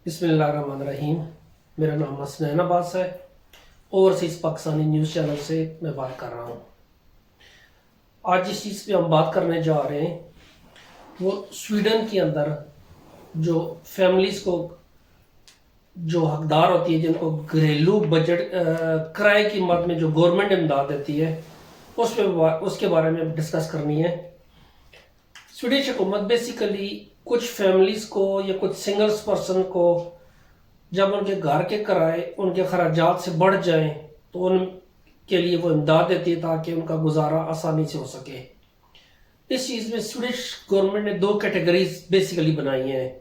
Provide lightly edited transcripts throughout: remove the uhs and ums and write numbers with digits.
बिस्मिल्लाहिर्रहमानिर्रहीम। मेरा नाम हसनैन अब्बास है। ओवरसीज़ पाकिस्तानी न्यूज़ चैनल से मैं बात कर रहा हूँ। आज जिस चीज़ पे हम बात करने जा रहे हैं वो स्वीडन के अंदर जो फैमिलीज़ को जो हकदार होती है, जिनको घरेलू बजट किराए की मद में जो गवर्नमेंट इमदाद देती है उसके बारे में डिस्कस करनी है। स्वीडिश हुकूमत बेसिकली कुछ फैमिलीज़ को या कुछ सिंगल्स पर्सन को जब उनके घर के किराए उनके खर्चात से बढ़ जाएं तो उनके लिए वो इमदाद देती है ताकि उनका गुजारा आसानी से हो सके। इस चीज़ में स्वीडिश गवर्नमेंट ने दो कैटेगरीज बेसिकली बनाई हैं।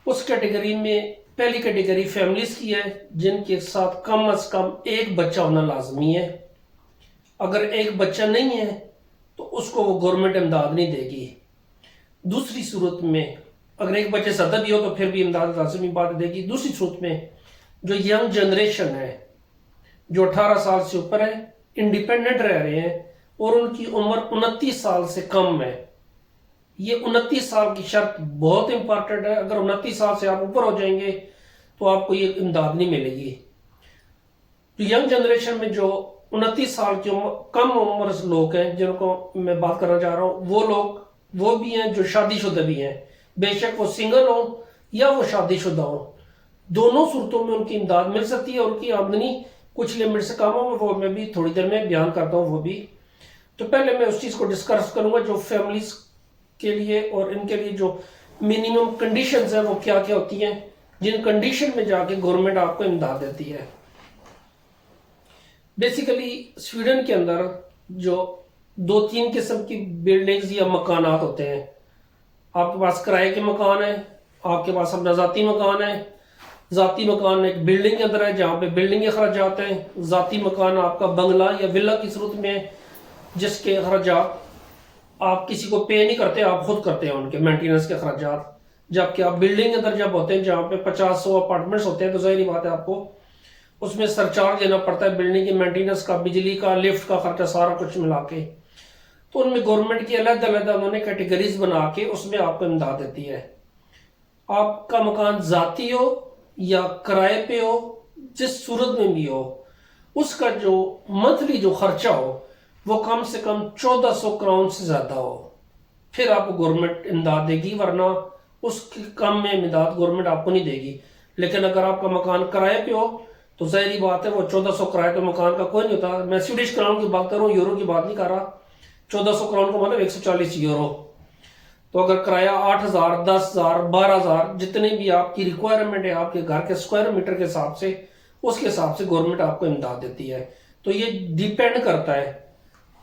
उस कैटेगरी में पहली कैटेगरी फैमिलीज़ की है जिनके साथ कम अज़ कम एक बच्चा होना लाजमी है। अगर एक बच्चा नहीं है तो उसको वो गवर्नमेंट इमदाद नहीं देगी। दूसरी सूरत में अगर एक बच्चे ज़्यादा भी हो तो फिर भी इमदाद लाजमी बात देगी। दूसरी सूरत में जो यंग जनरेशन है, जो 18 साल से ऊपर है, इंडिपेंडेंट रह रहे हैं और उनकी उम्र 29 साल से कम है। ये 29 साल की शर्त बहुत इंपॉर्टेंट है। अगर 29 साल से आप ऊपर हो जाएंगे तो आपको ये इमदाद नहीं मिलेगी। तो यंग जनरेशन में जो 29 साल की कम उम्र लोग हैं जिनको मैं बात करना चाह रहा हूँ, वो लोग वो भी हैं जो शादीशुदा भी हैं, बेशक वो सिंगल हो या वो शादीशुदा हो। दोनों सूरतों में उनकी इमदाद मिल सकती है। उनकी आमदनी कुछ लिमिट से कम हो, वो मैं भी थोड़ी देर में बयान करता हूँ वो भी। तो पहले मैं उस चीज़ को डिस्कस करूंगा जो फैमिलीज के लिए और इनके लिए जो मिनिमम कंडीशंस हैं वो क्या क्या होती हैं, जिन कंडीशन में जाके गवर्नमेंट आपको इमदाद देती है। बेसिकली स्वीडन के अंदर जो दो तीन किस्म की बिल्डिंग्स या मकानात होते हैं। आपके पास किराए के मकान है, आपके पास अपना ज़ाती मकान है। ज़ाती मकान एक बिल्डिंग के अंदर है जहाँ पे बिल्डिंग के खर्चात हैं। ज़ाती मकान आपका बंगला या विला की सूरत में है जिसके खर्चात आप किसी को पे नहीं करते, आप खुद करते हैं उनके मेंटेनेंस के खर्चात। जबकि आप बिल्डिंग के अंदर जब होते हैं जहाँ पे 50-100 अपार्टमेंट्स होते हैं तो जाहिर बात है आपको उसमें सरचार्ज देना पड़ता है बिल्डिंग के मेंटेनेंस का, बिजली का, लिफ्ट का खर्चा, सारा कुछ मिला के। तो उनमें गवर्नमेंट की अलग अलग उन्होंने कैटेगरीज बना के उसमें आपको इमदाद देती है। आपका मकान जाती हो या किराए पे हो, जिस सूरत में भी हो, उसका जो मंथली जो खर्चा हो वो कम से कम 1400 क्राउन से ज्यादा हो, फिर आपको गवर्नमेंट इमदाद देगी, वरना उसके कम में इमदाद गवर्नमेंट आपको नहीं देगी। लेकिन अगर आपका मकान किराए पे हो तो जाहिर बात है वो 1400 किराए पे मकान का कोई नहीं होता। मैं स्वीडिश क्राउन की बात कर रहा हूँ, यूरो की बात नहीं कर रहा। 1400 क्राउन का मतलब 140 यूरो। तो अगर किराया 8000, 10,000, 12,000 जितने भी आपकी रिक्वायरमेंट है आपके घर के स्क्वायर मीटर के हिसाब से, उसके हिसाब से गवर्नमेंट आपको इमदाद देती है। तो ये डिपेंड करता है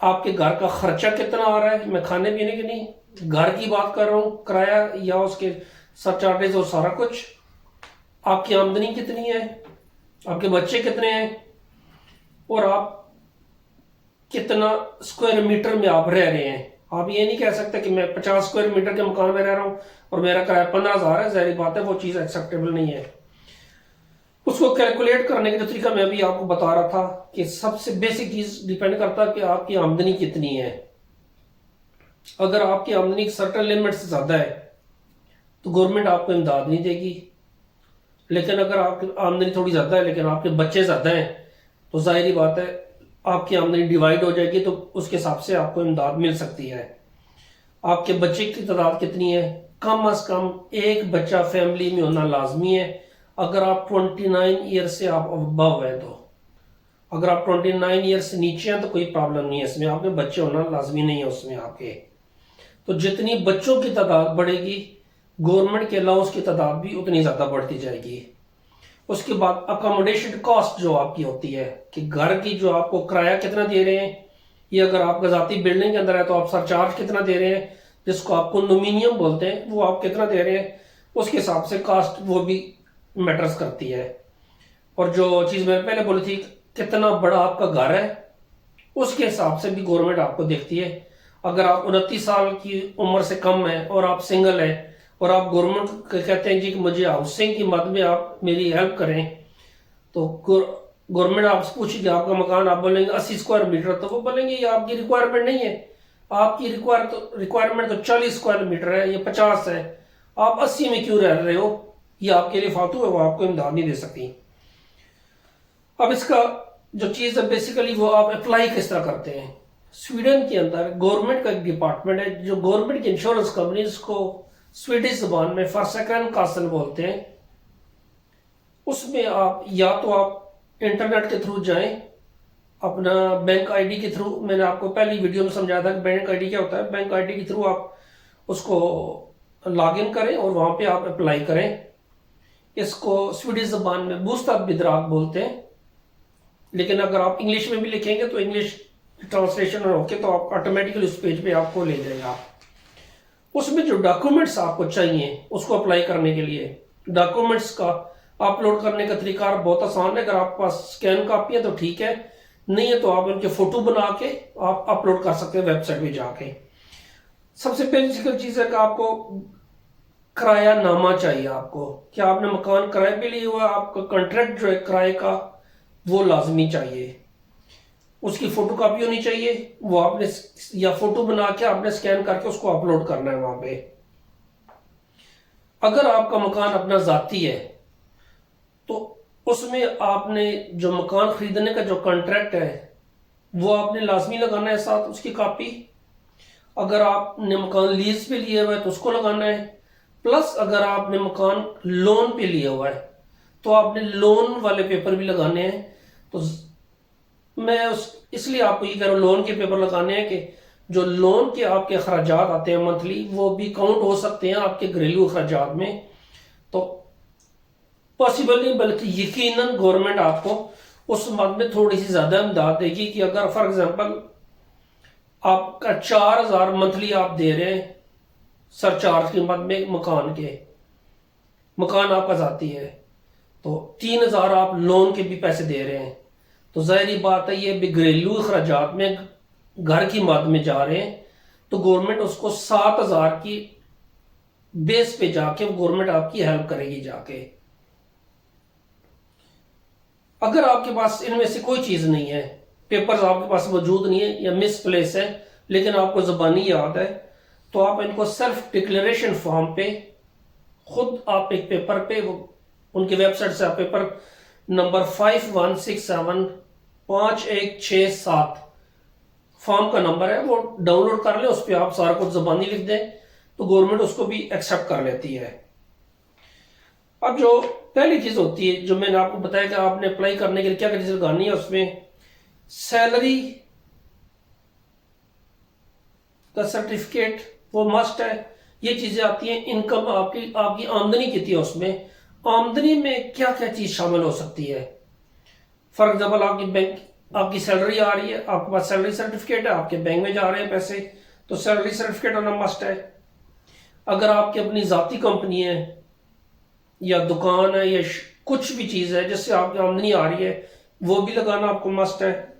आपके घर का खर्चा कितना आ रहा है। मैं खाने पीने की नहीं, घर की बात कर रहा हूँ, किराया या उसके सरचार्जेस और सारा कुछ। आपकी आमदनी कितनी है, आपके बच्चे कितने हैं और आप कितना स्क्वायर मीटर में आप रह रहे हैं। आप ये नहीं कह सकते कि मैं 50 स्क्वायर मीटर के मकान में रह रहा हूं और मेरा किराया 15,000 है। जाहिर बात है वो चीज एक्सेप्टेबल नहीं है। उसको कैलकुलेट करने का जो तरीका मैं अभी आपको बता रहा था कि सबसे बेसिक चीज डिपेंड करता है कि आपकी आमदनी कितनी है। अगर आपकी आमदनी सर्टेन लिमिट से ज्यादा है तो गवर्नमेंट आपको इमदाद नहीं देगी। लेकिन अगर आपकी आमदनी थोड़ी ज्यादा है लेकिन आपके बच्चे ज्यादा हैं तो जाहिर बात है आपकी आमदनी डिवाइड हो जाएगी, तो उसके हिसाब से आपको इमदाद मिल सकती है। आपके बच्चे की तादाद कितनी है, कम अज कम एक बच्चा फैमिली में होना लाजमी है। अगर आप 29 ईयर से आप अबव है तो, अगर आप 29 ईयर से नीचे हैं तो कोई प्रॉब्लम नहीं है इसमें, आपके बच्चे होना लाजमी नहीं है उसमें आपके। तो जितनी बच्चों की तादाद बढ़ेगी गवर्नमेंट के अलाउंस की तादाद भी उतनी ज्यादा बढ़ती जाएगी। उसके बाद अकोमोडेशन कॉस्ट जो आपकी होती है कि घर की जो आपको किराया कितना दे रहे हैं, ये अगर आप गजाती बिल्डिंग के अंदर है तो आप सरचार्ज कितना दे रहे हैं, जिसको आप कंडोमिनियम बोलते हैं, वो आप कितना दे रहे हैं, उसके हिसाब से कास्ट वो भी मैटर्स करती है। और जो चीज़ मैंने पहले बोली थी कितना बड़ा आपका घर है उसके हिसाब से भी गवर्नमेंट आपको देखती है। अगर आप 29 साल की उम्र से कम है और आप सिंगल है और आप गवर्नमेंट कहते हैं जी कि मुझे हाउसिंग की मद में आप मेरी हेल्प करें, तो गवर्नमेंट आपसे पूछेगी आपका मकान, आप बोलेंगे 80 स्क्वायर मीटर, तो वो बोलेंगे ये आपकी रिक्वायरमेंट नहीं है। आपकी रिक्वायरमेंट तो 40 स्क्वायर मीटर है या 50 है, आप 80 में क्यों रह रहे हो, ये आपके लिए फालतू है, वो आपको इमदाद नहीं दे सकती। अब इसका जो चीज़ है बेसिकली वो आप अप्लाई किस तरह करते हैं। स्वीडन के अंदर गवर्नमेंट का एक डिपार्टमेंट है जो गवर्नमेंट की इंश्योरेंस कंपनीज को स्वीडिश जबान में फॉर्सैकन कासल बोलते हैं। उसमें आप या तो आप इंटरनेट के थ्रू जाएं, अपना बैंक आईडी के थ्रू, मैंने आपको पहली वीडियो में समझाया था कि बैंक आईडी क्या होता है। बैंक आईडी के थ्रू आप उसको लॉगिन करें और वहां पे आप अप्लाई करें। इसको स्वीडिश जबान में बूस्ताद बिदराग बोलते हैं, लेकिन अगर आप इंग्लिश में भी लिखेंगे तो इंग्लिश ट्रांसलेशन होके तो आप ऑटोमेटिकली उस पेज पे आपको ले जाएगा। उसमें जो डॉक्यूमेंट्स आपको चाहिए उसको अप्लाई करने के लिए, डॉक्यूमेंट्स का अपलोड करने का तरीका बहुत आसान है। अगर आपके पास स्कैन कापी है तो ठीक है, नहीं है तो आप उनके फोटो बना के आप अपलोड कर सकते हैं वेबसाइट पे जाके। सबसे बेसिक चीज है कि आपको किराया नामा चाहिए आपको, कि आपने मकान किराए पे लिया हुआ, आपका कॉन्ट्रैक्ट जो है किराए का वो लाजमी चाहिए। उसकी फोटो कॉपी होनी चाहिए, वो आपने या फोटो बना के आपने स्कैन करके उसको अपलोड करना है वहां पे। अगर आपका मकान अपना जाती है तो उसमें आपने जो मकान खरीदने का जो कॉन्ट्रैक्ट है वो आपने लाजमी लगाना है साथ उसकी कॉपी। अगर आपने मकान लीज पे लिया हुआ है तो उसको लगाना है। प्लस अगर आपने मकान लोन पे लिया हुआ है तो आपने लोन वाले पेपर भी लगाने हैं। तो मैं इसलिए आपको ये कह रहा हूँ लोन के पेपर लगाने हैं कि जो लोन के आपके अखराजात आते हैं मंथली वो भी काउंट हो सकते हैं आपके घरेलू अखराजात में। तो पॉसिबल नहीं बल्कि यकीनन गवर्नमेंट आपको उस मद में थोड़ी सी ज्यादा इमदाद देगी कि अगर फॉर एग्जांपल आपका 4,000 मंथली आप दे रहे हैं सरचार्ज की मद में मकान आपका जाती है, तो 3,000 आप लोन के भी पैसे दे रहे हैं, तो जाहिर बात है ये घरेलू अखराजात में घर की मद में जा रहे हैं। तो गवर्नमेंट उसको 7,000 की बेस पे जाके गवर्नमेंट आपकी हेल्प करेगी जाके। अगर आपके पास इनमें से कोई चीज नहीं है, पेपर्स आपके पास मौजूद नहीं है या मिस प्लेस है, लेकिन आपको जबानी याद है, तो आप इनको सेल्फ डिक्लेरेशन फॉर्म पे खुद आप एक पेपर पे उनकी वेबसाइट से आप पेपर नंबर 51675167 फॉर्म का नंबर है वो डाउनलोड कर ले, उस पर आप सारा कुछ जबानी लिख दें तो गवर्नमेंट उसको भी एक्सेप्ट कर लेती है। अब जो पहली चीज होती है जो मैंने आपको बताया कि आपने अप्लाई करने के लिए क्या चीज लगानी है, उसमें सैलरी का सर्टिफिकेट वो मस्ट है। ये चीजें आती हैं। इनकम आपकी आमदनी कितनी है, उसमें आमदनी में क्या क्या चीज शामिल हो सकती है। फॉर एग्जाम्पल आपकी सैलरी आ रही है, आपके पास सैलरी सर्टिफिकेट है, आपके बैंक में जा रहे हैं पैसे, तो सैलरी सर्टिफिकेट होना मस्ट है। अगर आपकी अपनी जाती कंपनी है या दुकान है या कुछ भी चीज है जिससे आपकी आमदनी आ रही है वो भी लगाना आपको मस्ट है।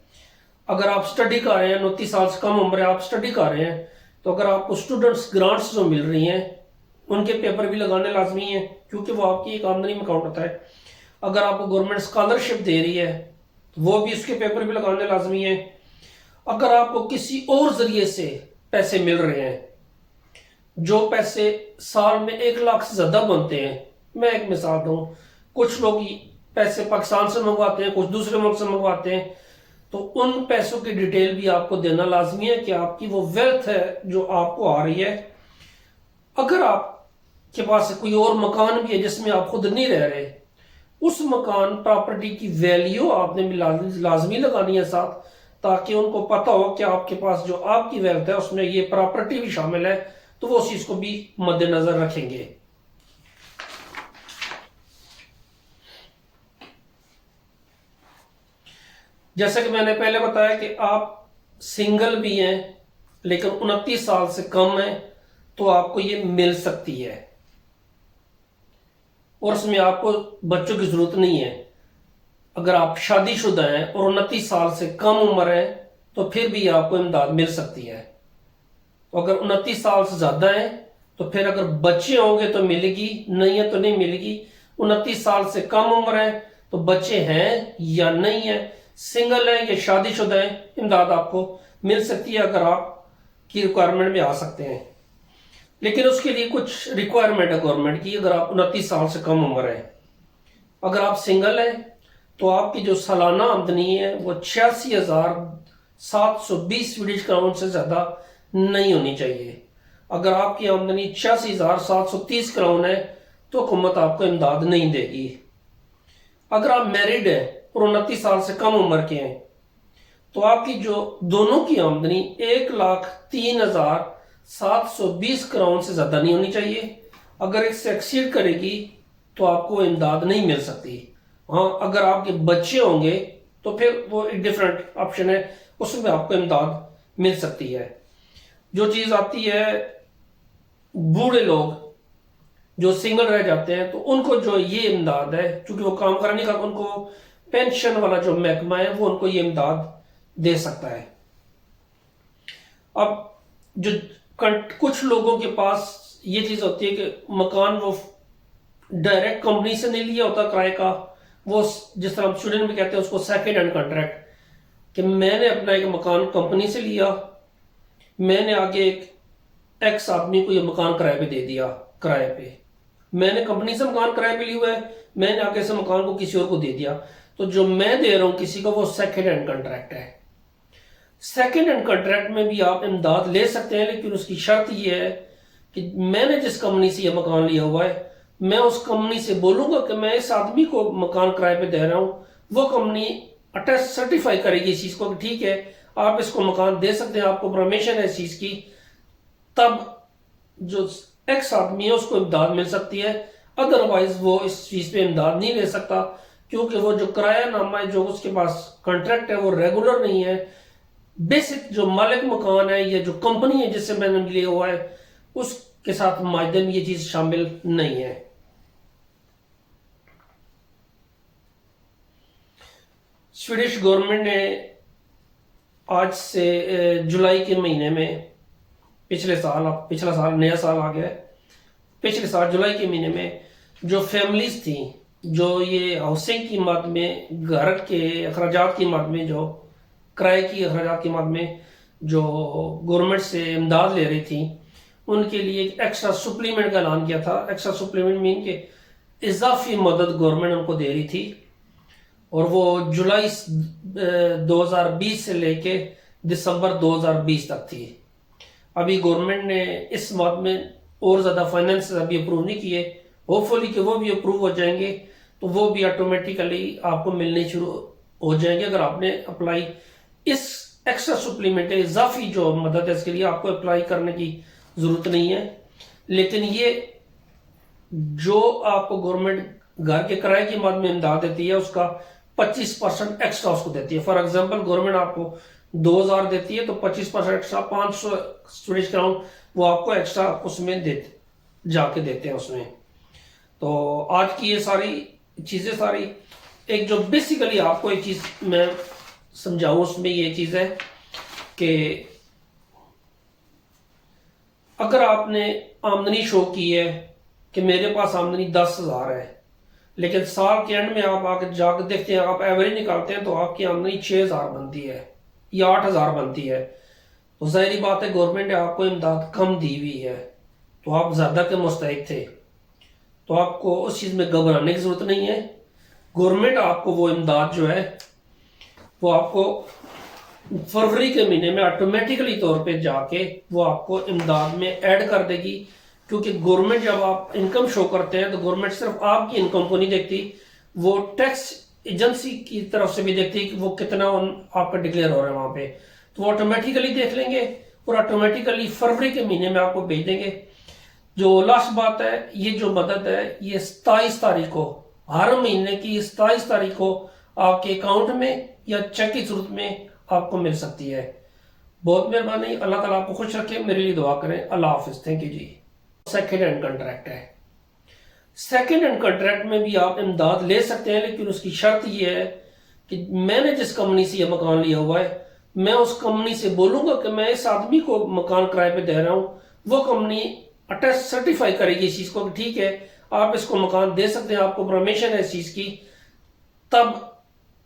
अगर आप स्टडी कर रहे हैं, 29 साल से कम उम्र है, आप स्टडी कर रहे हैं, तो अगर आपको स्टूडेंट्स ग्रांट्स जो मिल रही हैं उनके पेपर भी लगाने लाजमी है, क्योंकि वो आपकी एक आमदनी में काउंट होता है। अगर आपको गवर्नमेंट स्कॉलरशिप दे रही है तो वो भी उसके पेपर भी लगाने लाजमी है। अगर आपको किसी और जरिए से पैसे मिल रहे हैं, जो पैसे साल में 1 लाख से ज्यादा बनते हैं, मैं एक मिसाल दूं, कुछ लोग पैसे पाकिस्तान से मंगवाते हैं, कुछ दूसरे मुल्क से मंगवाते हैं, तो उन पैसों की डिटेल भी आपको देना लाजमी है कि आपकी वो वेल्थ है जो आपको आ रही है। अगर आपके पास कोई और मकान भी है जिसमें आप खुद नहीं रह रहे, उस मकान प्रॉपर्टी की वैल्यू आपने लाजमी लगानी है साथ, ताकि उनको पता हो कि आपके पास जो आपकी वेल्थ है उसमें ये प्रॉपर्टी भी शामिल है, तो वो उस चीज को भी मद्देनजर रखेंगे। जैसे कि मैंने पहले बताया कि आप सिंगल भी हैं लेकिन 29 साल से कम है तो आपको ये मिल सकती है, और उसमें आपको बच्चों की जरूरत नहीं है। अगर आप शादीशुदा हैं और 29 साल से कम उम्र है तो फिर भी आपको इमदाद मिल सकती है। तो अगर 29 साल से ज्यादा है तो फिर अगर बच्चे होंगे तो मिलेगी, नहीं है तो नहीं मिलेगी। 29 साल से कम उम्र है तो बच्चे हैं या नहीं है, सिंगल है या शादीशुदा है, इमदाद आपको मिल सकती है अगर आप की रिक्वायरमेंट में आ सकते हैं। लेकिन उसके लिए कुछ रिक्वायरमेंट है गवर्नमेंट की। अगर आप 29 साल से कम उम्र है, अगर आप सिंगल है, तो आपकी जो सालाना आमदनी है वो 86,720 स्वीडिश क्राउन से ज़्यादा नहीं होनी चाहिए। अगर आपकी आमदनी 86,730 क्राउन है तो हुकूमत आपको इमदाद नहीं देगी। अगर आप मैरिड है और 29 साल से कम उम्र के हैं, तो आपकी जो दोनों की आमदनी 1,03,720 क्राउन से ज़्यादा नहीं होनी चाहिए। अगर इससे एक्सीड करेगी तो आपको इमदाद नहीं मिल सकती। हाँ, अगर आपके बच्चे होंगे तो फिर वो एक डिफरेंट ऑप्शन है, उसमें आपको इमदाद मिल सकती है। जो चीज़ आती है बूढ़े लोग जो सिंगल रह जाते हैं, तो उनको जो ये इमदाद है, क्योंकि वो काम कर नहीं करते, उनको पेंशन वाला जो महकमा है वो उनको ये इमदाद दे सकता है। अब जो कुछ लोगों के पास ये चीज़ होती है कि मकान वो डायरेक्ट कंपनी से नहीं लिया होता किराए का, वो जिस तरह हम स्टूडेंट में कहते हैं उसको सेकेंड हैंड कॉन्ट्रैक्ट, कि मैंने अपना एक मकान कंपनी से लिया, मैंने आगे एक एक्स आदमी को ये मकान किराए पे दे दिया, किराए पे मैंने कंपनी से मकान किराए पे लिया हुआ है, मैंने आगे से मकान को किसी और को दे दिया, तो जो मैं दे रहा हूं किसी को वो सेकेंड हैंड कॉन्ट्रैक्ट है। सेकेंड हैंड कॉन्ट्रैक्ट में भी आप इमदाद ले सकते हैं, लेकिन उसकी शर्त यह है कि मैंने जिस कंपनी से यह मकान लिया हुआ है, मैं उस कंपनी से बोलूंगा कि मैं इस आदमी को मकान किराए पे दे रहा हूं, वो कंपनी अटेस्ट सर्टिफाई करेगी इस चीज को कि ठीक है आप इसको मकान दे सकते हैं, आपको परमिशन है इस चीज की, तब जो एक्स आदमी है उसको इमदाद मिल सकती है। अदरवाइज वो इस चीज पे इमदाद नहीं ले सकता, क्योंकि वो जो किराया नामा है, जो उसके पास कॉन्ट्रैक्ट है, वो रेगुलर नहीं है। बेसिक जो मालिक मकान है या जो कंपनी है जिससे मैंने लिया हुआ है, उसके साथ मायदे में ये चीज शामिल नहीं है। स्वीडिश गवर्नमेंट ने आज से जुलाई के महीने में, पिछला साल नया साल आ गया है, पिछले साल जुलाई के महीने में जो फैमिलीज थी, जो ये हाउसिंग की मद में, घर के अखराजात की मद में, जो किराए की अखराजात की मद में जो गवर्नमेंट से इमदाद ले रही थी, उनके लिए एक एक्स्ट्रा सुप्लीमेंट का ऐलान किया था। एक्स्ट्रा सुप्लीमेंट मीन के इजाफी मदद गवर्नमेंट उनको दे रही थी, और वो जुलाई 2020 से लेके दिसंबर 2020 तक थी। अभी गवर्नमेंट ने इस मद में और ज़्यादा फाइनेंस अभी अप्रूव नहीं किए, होपफुली कि वो भी अप्रूव हो जाएंगे, तो वो भी ऑटोमेटिकली आपको मिलने शुरू हो जाएंगे। अगर आपने अप्लाई इस एक्स्ट्रा सप्लीमेंट इजाफी जो मदद है, इसके लिए आपको अप्लाई करने की ज़रूरत नहीं है। लेकिन ये जो आपको गवर्नमेंट घर के किराए की मद में इमदाद देती है, उसका 25% एक्स्ट्रा उसको देती है। फॉर एग्जांपल गवर्नमेंट आपको 2,000 देती है, तो 25% एक्स्ट्रा 500 स्वीडिश क्राउन वो आपको एक्स्ट्रा उसमें जाके देते हैं उसमें। तो आज की ये सारी चीज़ें, सारी एक जो बेसिकली आपको एक चीज़ मैं समझाऊं, उसमें ये चीज़ है कि अगर आपने आमदनी शो की है कि मेरे पास आमदनी 10,000 है, लेकिन साल के एंड में आप आके जाकर देखते हैं, आप एवरेज निकालते हैं, तो आपकी आमदनी 6,000 बनती है या 8,000 बनती है, तो जाहिर बात है गवर्नमेंट ने आपको इमदाद कम दी हुई है, तो आप ज़्यादा के मुस्तहिक थे, तो आपको उस चीज़ में घबराने की ज़रूरत नहीं है। गवर्नमेंट आपको वो इमदाद जो है वो आपको फरवरी के महीने में ऑटोमेटिकली तौर पे जाके वो आपको इमदाद में ऐड कर देगी, क्योंकि गवर्नमेंट जब आप इनकम शो करते हैं तो गवर्नमेंट सिर्फ आपकी इनकम को नहीं देखती, वो टैक्स एजेंसी की तरफ से भी देखती है कि वो कितना आपका डिक्लेयर हो रहा है वहां पे, तो वो ऑटोमेटिकली देख लेंगे और ऑटोमेटिकली फरवरी के महीने में आपको भेज देंगे। जो लास्ट बात है, ये जो मदद है ये 27 तारीख को, हर महीने की 27 तारीख को आपके अकाउंट में या चेक की सूरत में आपको मिल सकती है। बहुत मेहरबानी, अल्लाह ताला आपको खुश रखे, मेरे लिए दुआ करें। अल्लाह हाफिज, thank you ji. Second hand contract है, सेकेंड हैंड कॉन्ट्रैक्ट में भी आप इमदाद ले सकते हैं, लेकिन उसकी शर्त यह है कि मैंने जिस कंपनी से यह मकान लिया हुआ है, मैं उस कंपनी से बोलूंगा कि मैं इस आदमी को मकान किराए पे दे रहा हूं, वो कंपनी अटेस्ट सर्टिफाई करेगी इस चीज को कि ठीक है आप इसको मकान दे सकते हैं, आपको परमिशन है इस चीज की, तब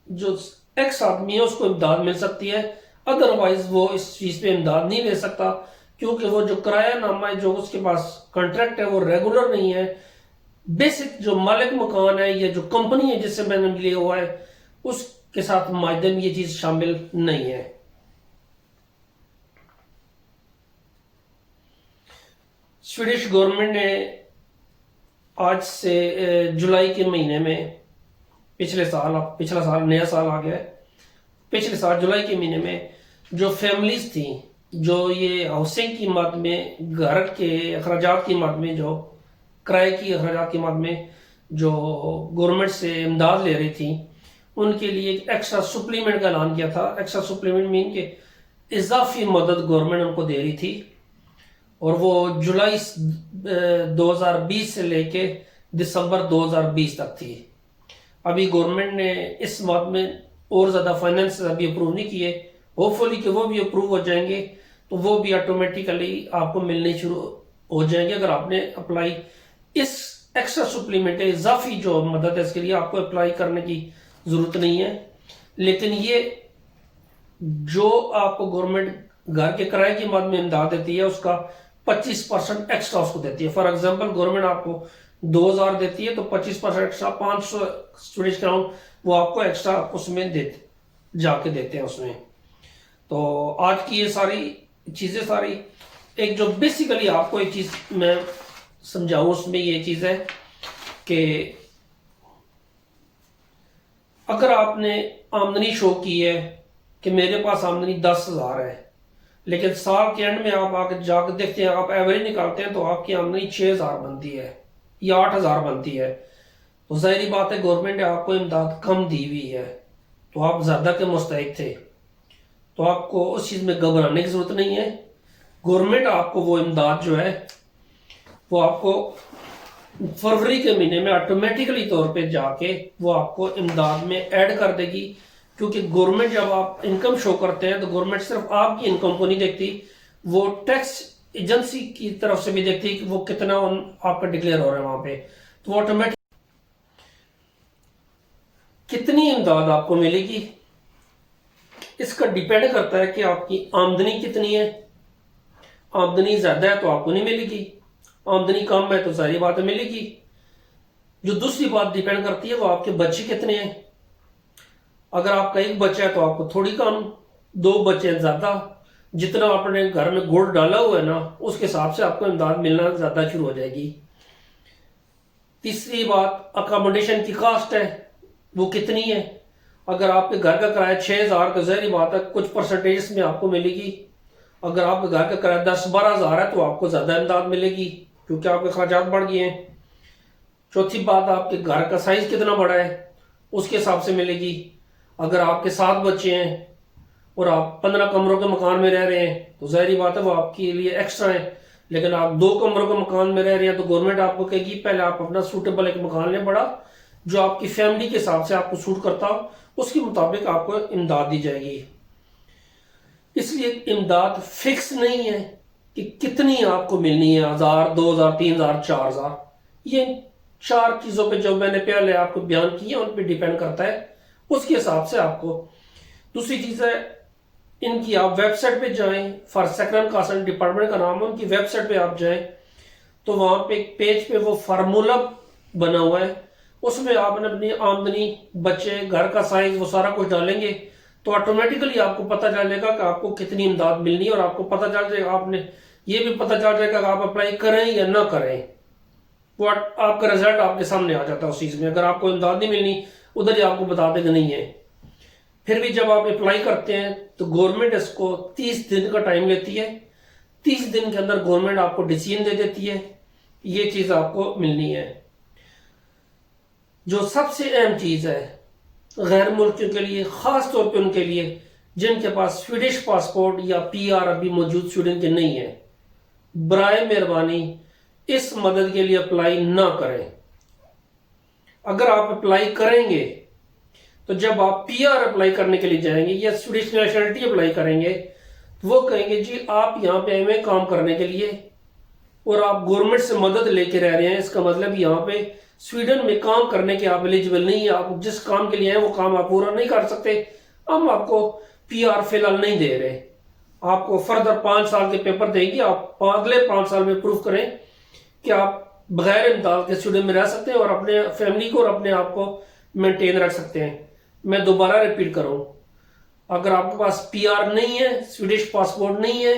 जो एक्स आदमी है उसको इमदाद मिल सकती है। अदरवाइज वो इस चीज पे इमदाद नहीं ले सकता, क्योंकि वो जो किराया नामा है, जो उसके पास कॉन्ट्रैक्ट है, वो रेगुलर नहीं है। बेसिक जो मालिक मकान है या जो कंपनी है जिससे मैंने लिया हुआ है, उसके साथ मायदे में ये चीज शामिल नहीं है। स्वीडिश गवर्नमेंट ने आज से जुलाई के महीने में, पिछला साल नया साल आ गया है, पिछले साल जुलाई के महीने में जो फैमिलीज थी, जो ये हाउसिंग की मद में, घर के अखराजात की मद में, जो किराए की अखराजात की मद में जो गवर्नमेंट से इमदाद ले रही थी, उनके लिए एक एक्स्ट्रा सुप्लीमेंट का ऐलान किया था। एक्स्ट्रा सुप्लीमेंट मीन के इजाफी मदद गवर्नमेंट उनको दे रही थी, और वो जुलाई 2020 से लेके दिसंबर 2020 तक थी। अभी गवर्नमेंट ने इस बात में और ज़्यादा फाइनेंस अभी अप्रूव नहीं किए। होपफुली कि वो भी अप्रूव हो जाएंगे तो वो भी ऑटोमेटिकली आपको मिलने शुरू हो जाएंगे। अगर आपने अप्लाई इस एक्स्ट्रा सप्लीमेंट इजाफी जो मदद है, इसके लिए आपको अप्लाई करने की ज़रूरत नहीं है। लेकिन ये जो आपको गवर्नमेंट घर के किराए की मद में इमदाद देती है, उसका 25% एक्स्ट्रा उसको देती है। फॉर एग्जांपल गवर्नमेंट आपको 2000 देती है तो 25% एक्स्ट्रा 500 स्टूडेंट क्राउन वो आपको एक्स्ट्रा उसमें जाके देते हैं उसमें। तो आज की ये सारी चीज़ें सारी एक जो बेसिकली आपको एक चीज़ मैं समझाऊं, उसमें ये चीज़ है कि अगर आपने आमदनी शो की है कि मेरे पास आमदनी 10,000 है, लेकिन साल के एंड में आप आके जाकर देखते हैं, आप एवरेज निकालते हैं तो आपकी आमदनी 6,000 बनती है या 8,000 बनती है, तो जाहिर बात है गवर्नमेंट ने आपको इमदाद कम दी हुई है, तो आप ज़्यादा के मुस्तहिक थे, तो आपको उस चीज़ में घबराने की ज़रूरत नहीं है। गवर्नमेंट आपको वो इमदाद जो है वो आपको फरवरी के महीने में ऑटोमेटिकली तौर पे जाके वो आपको इमदाद में ऐड कर देगी। क्योंकि गवर्नमेंट जब आप इनकम शो करते हैं तो गवर्नमेंट सिर्फ आपकी इनकम को नहीं देखती, वो टैक्स एजेंसी की तरफ से भी देखती है कि वो कितना आपका डिक्लेयर हो रहा है वहां पे, तो ऑटोमेटिक कितनी इमदाद आपको मिलेगी इसका डिपेंड करता है कि आपकी आमदनी कितनी है। आमदनी ज्यादा है तो आपको नहीं मिलेगी, आमदनी कम है तो सारी बात मिलेगी। जो दूसरी बात डिपेंड करती है वो आपके बच्चे कितने हैं। अगर आपका एक बच्चा है तो आपको थोड़ी कम, 2 बच्चे ज्यादा, जितना आपने घर में गुड़ डाला हुआ है ना उसके हिसाब से आपको इमदाद मिलना ज्यादा शुरू हो जाएगी। तीसरी बात अकोमोडेशन की कास्ट है, वो कितनी है। अगर आपके घर का किराया 6,000 तो जहरी बात है कुछ परसेंटेज में आपको मिलेगी। अगर आपके घर का किराया 10-12 हज़ार है तो आपको ज्यादा इमदाद मिलेगी क्योंकि आपके खर्चात बढ़ गए हैं। चौथी बात आपके घर का साइज कितना बड़ा है उसके हिसाब से मिलेगी। अगर आपके 7 बच्चे हैं और आप 15 कमरों के मकान में रह रहे हैं तो जाहिर बात है वो आपके लिए एक्स्ट्रा है। लेकिन आप 2 कमरों के मकान में रह रहे हैं तो गवर्नमेंट आपको कहेगी पहले आप अपना सूटेबल एक मकान लें बड़ा, जो आपकी फैमिली के हिसाब से आपको सूट करता हो, उसके मुताबिक आपको इमदाद दी जाएगी। इसलिए इमदाद फिक्स नहीं है कि कितनी आपको मिलनी है, 1000, 2000, 3000, 4000। ये 4 चीजों पे जो मैंने पहले आपको बयान किया उन पे डिपेंड करता है, उसके हिसाब से आपको। दूसरी चीज है इनकी आप वेबसाइट पे जाएं, फॉर सेकंड कास्ट डिपार्टमेंट का नाम है, उनकी वेबसाइट पे आप जाएं तो वहां पे एक पेज पे वो फार्मूला बना हुआ है, उसमें आपने अपनी आमदनी, बच्चे, घर का साइज, वो सारा कुछ डालेंगे तो ऑटोमेटिकली आपको पता चलेगा कि आपको कितनी इमदाद मिलनी है। और आपको पता चल जाएगा, आपने ये भी पता चल जाएगा कि आप अप्लाई करें या ना करें, वो आपका रिजल्ट आपके सामने आ जाता है उस चीज में। अगर आपको इमदाद नहीं मिलनी उधर ही आपको बता देगा नहीं है। फिर भी जब आप अप्लाई करते हैं तो गवर्नमेंट इसको 30 दिन का टाइम लेती है। 30 दिन के अंदर गवर्नमेंट आपको डिसीजन दे देती है ये चीज आपको मिलनी है। जो सबसे अहम चीज है गैर मुल्कियों के लिए, खास तौर पे उनके लिए जिनके पास स्वीडिश पासपोर्ट या पीआर अभी मौजूद स्वीडन के नहीं है, बराए मेहरबानी इस मदद के लिए अप्लाई ना करें। अगर आप अप्लाई करेंगे तो जब आप पीआर अप्लाई करने के लिए जाएंगे या स्वीडिश नेशनलिटी अप्लाई करेंगे तो वो कहेंगे जी आप यहाँ पे आए हुए काम करने के लिए और आप गवर्नमेंट से मदद लेके रह रहे हैं, इसका मतलब यहाँ पे स्वीडन में काम करने के आप एलिजिबल नहीं है, आप जिस काम के लिए आए वो काम आप पूरा नहीं कर सकते, हम आपको पीआर फिलहाल नहीं दे रहे। आपको फर्दर 5 साल के पेपर देंगी। आप अगले 5 साल में प्रूव करें कि आप बगैर इम्तिहान के स्टूडेंट में रह सकते हैं और अपने फैमिली को और अपने आप को मेंटेन रख सकते हैं। मैं दोबारा रिपीट करूं, अगर आपके पास पीआर नहीं है, स्वीडिश पासपोर्ट नहीं है,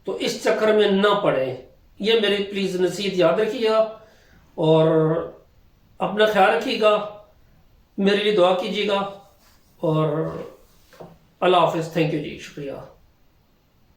तो इस चक्कर में ना पड़े। ये मेरी प्लीज नसीहत याद रखिएगा और अपना ख्याल रखिएगा, मेरे लिए दुआ कीजिएगा और अल्लाह हाफिज। थैंक यू जी, शुक्रिया।